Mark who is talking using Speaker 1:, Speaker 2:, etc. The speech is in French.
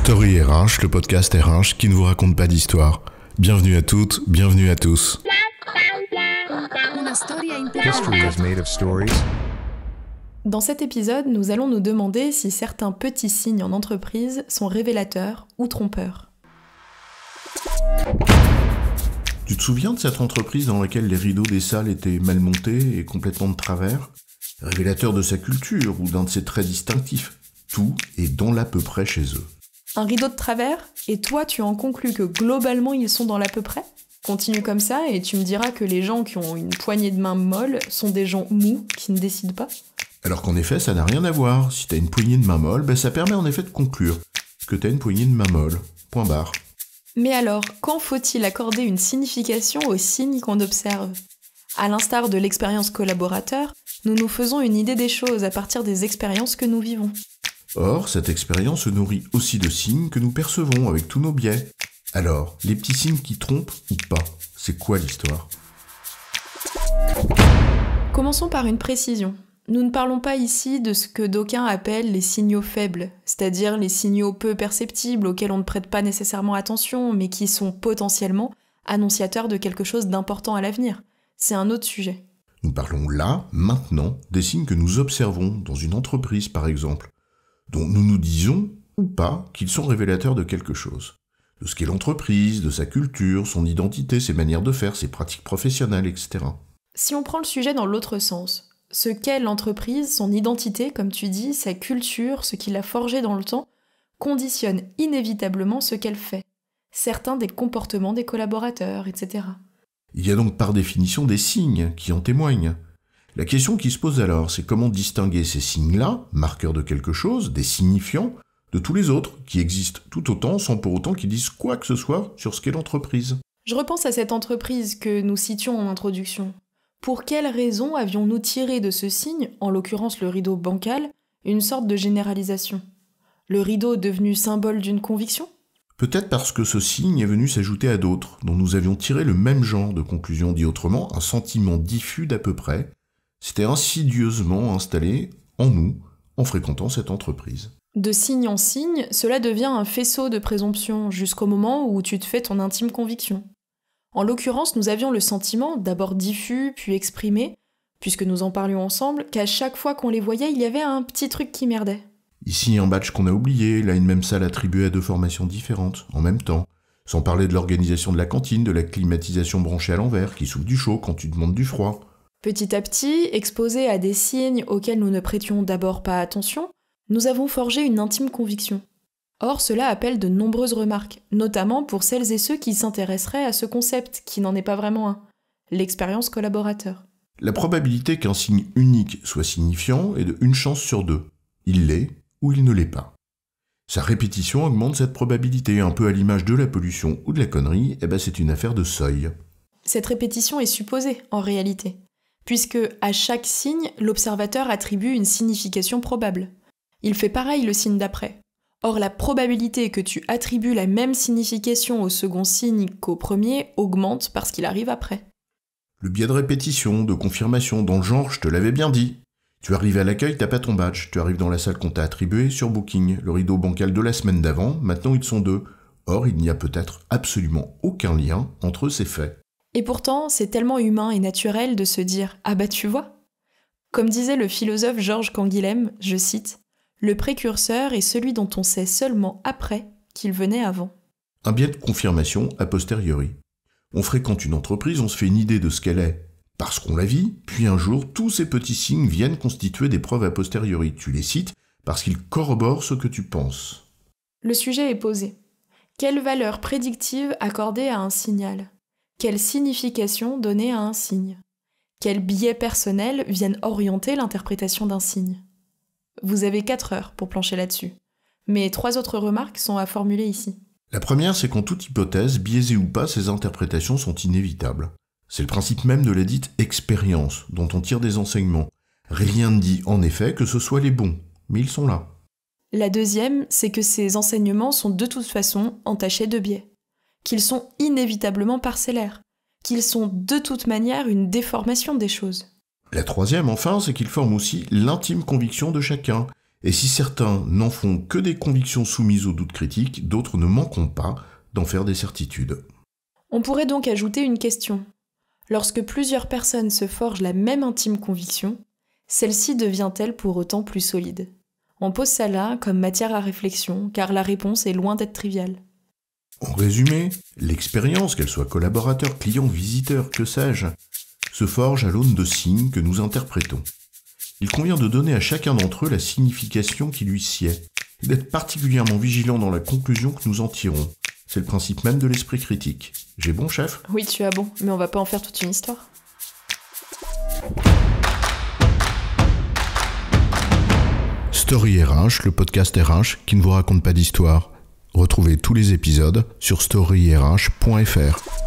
Speaker 1: Story RH, le podcast RH qui ne vous raconte pas d'histoire. Bienvenue à toutes, bienvenue à tous.
Speaker 2: History is made of stories.
Speaker 3: Dans cet épisode, nous allons nous demander si certains petits signes en entreprise sont révélateurs ou trompeurs.
Speaker 1: Tu te souviens de cette entreprise dans laquelle les rideaux des salles étaient mal montés et complètement de travers? Révélateur de sa culture ou d'un de ses traits distinctifs. Tout est dans l'à peu près chez eux.
Speaker 3: Un rideau de travers, et toi tu en conclus que globalement ils sont dans l'à peu près? Continue comme ça et tu me diras que les gens qui ont une poignée de main molle sont des gens mous qui ne décident pas?
Speaker 1: Alors qu'en effet, ça n'a rien à voir. Si t'as une poignée de main molle, ça permet en effet de conclure que t'as une poignée de main molle. Point barre.
Speaker 3: Mais alors, quand faut-il accorder une signification aux signes qu'on observe? À l'instar de l'expérience collaborateur, nous nous faisons une idée des choses à partir des expériences que nous vivons.
Speaker 1: Or, cette expérience se nourrit aussi de signes que nous percevons avec tous nos biais. Alors, les petits signes qui trompent ou pas, c'est quoi l'histoire?
Speaker 3: Commençons par une précision. Nous ne parlons pas ici de ce que d'aucuns appellent les signaux faibles, c'est-à-dire les signaux peu perceptibles auxquels on ne prête pas nécessairement attention, mais qui sont potentiellement annonciateurs de quelque chose d'important à l'avenir. C'est un autre sujet.
Speaker 1: Nous parlons là, maintenant, des signes que nous observons dans une entreprise, par exemple, dont nous nous disons, ou pas, qu'ils sont révélateurs de quelque chose. De ce qu'est l'entreprise, de sa culture, son identité, ses manières de faire, ses pratiques professionnelles, etc.
Speaker 3: Si on prend le sujet dans l'autre sens, ce qu'est l'entreprise, son identité, comme tu dis, sa culture, ce qui l'a forgé dans le temps, conditionne inévitablement ce qu'elle fait. Certains des comportements des collaborateurs, etc.
Speaker 1: Il y a donc par définition des signes qui en témoignent. La question qui se pose alors, c'est comment distinguer ces signes-là, marqueurs de quelque chose, des signifiants, de tous les autres, qui existent tout autant sans pour autant qu'ils disent quoi que ce soit sur ce qu'est l'entreprise.
Speaker 3: Je repense à cette entreprise que nous citions en introduction. Pour quelles raisons avions-nous tiré de ce signe, en l'occurrence le rideau bancal, une sorte de généralisation? Le rideau devenu symbole d'une conviction?
Speaker 1: Peut-être parce que ce signe est venu s'ajouter à d'autres, dont nous avions tiré le même genre de conclusion, dit autrement, un sentiment diffus d'à peu près, s'était insidieusement installé en nous, en fréquentant cette entreprise.
Speaker 3: De signe en signe, cela devient un faisceau de présomption, jusqu'au moment où tu te fais ton intime conviction. En l'occurrence, nous avions le sentiment, d'abord diffus, puis exprimé, puisque nous en parlions ensemble, qu'à chaque fois qu'on les voyait, il y avait un petit truc qui merdait.
Speaker 1: Ici, un badge qu'on a oublié, là une même salle attribuée à deux formations différentes, en même temps. Sans parler de l'organisation de la cantine, de la climatisation branchée à l'envers, qui souffle du chaud quand tu demandes du froid.
Speaker 3: Petit à petit, exposés à des signes auxquels nous ne prêtions d'abord pas attention, nous avons forgé une intime conviction. Or, cela appelle de nombreuses remarques, notamment pour celles et ceux qui s'intéresseraient à ce concept, qui n'en est pas vraiment un, l'expérience collaborateur.
Speaker 1: La probabilité qu'un signe unique soit signifiant est de 1 chance sur 2. Il l'est ou il ne l'est pas. Sa répétition augmente cette probabilité, un peu à l'image de la pollution ou de la connerie, c'est une affaire de seuil.
Speaker 3: Cette répétition est supposée, en réalité, puisque à chaque signe, l'observateur attribue une signification probable. Il fait pareil le signe d'après. Or, la probabilité que tu attribues la même signification au second signe qu'au premier augmente parce qu'il arrive après.
Speaker 1: Le biais de répétition, de confirmation, dans le genre « je te l'avais bien dit ». Tu arrives à l'accueil, t'as pas ton badge. Tu arrives dans la salle qu'on t'a attribuée sur Booking. Le rideau bancal de la semaine d'avant, maintenant ils sont 2. Or, il n'y a peut-être absolument aucun lien entre ces faits.
Speaker 3: Et pourtant, c'est tellement humain et naturel de se dire « Ah bah tu vois ». Comme disait le philosophe Georges Canguilhem, je cite, « Le précurseur est celui dont on sait seulement après qu'il venait avant ».
Speaker 1: Un biais de confirmation a posteriori. On fréquente une entreprise, on se fait une idée de ce qu'elle est, parce qu'on la vit, puis un jour, tous ces petits signes viennent constituer des preuves a posteriori. Tu les cites parce qu'ils corroborent ce que tu penses.
Speaker 3: Le sujet est posé. Quelle valeur prédictive accorder à un signal? Quelle signification donner à un signe? Quels biais personnels viennent orienter l'interprétation d'un signe? Vous avez 4 heures pour plancher là-dessus. Mais 3 autres remarques sont à formuler ici.
Speaker 1: La première, c'est qu'en toute hypothèse, biaisée ou pas, ces interprétations sont inévitables. C'est le principe même de la dite expérience, dont on tire des enseignements. Rien ne dit en effet que ce soit les bons, mais ils sont là.
Speaker 3: La deuxième, c'est que ces enseignements sont de toute façon entachés de biais, qu'ils sont inévitablement parcellaires, qu'ils sont de toute manière une déformation des choses.
Speaker 1: La troisième, enfin, c'est qu'ils forment aussi l'intime conviction de chacun, Et si certains n'en font que des convictions soumises au doute critique, d'autres ne manqueront pas d'en faire des certitudes.
Speaker 3: On pourrait donc ajouter une question. Lorsque plusieurs personnes se forgent la même intime conviction, celle-ci devient-elle pour autant plus solide ? On pose ça là comme matière à réflexion, car la réponse est loin d'être triviale.
Speaker 1: En résumé, l'expérience, qu'elle soit collaborateur, client, visiteur, que sais-je, se forge à l'aune de signes que nous interprétons. Il convient de donner à chacun d'entre eux la signification qui lui sied, et d'être particulièrement vigilant dans la conclusion que nous en tirons. C'est le principe même de l'esprit critique. J'ai bon, chef ?
Speaker 3: Oui, tu as bon, mais on va pas en faire toute une histoire.
Speaker 1: Story RH, le podcast RH qui ne vous raconte pas d'histoire. Retrouvez tous les épisodes sur storyrh.fr.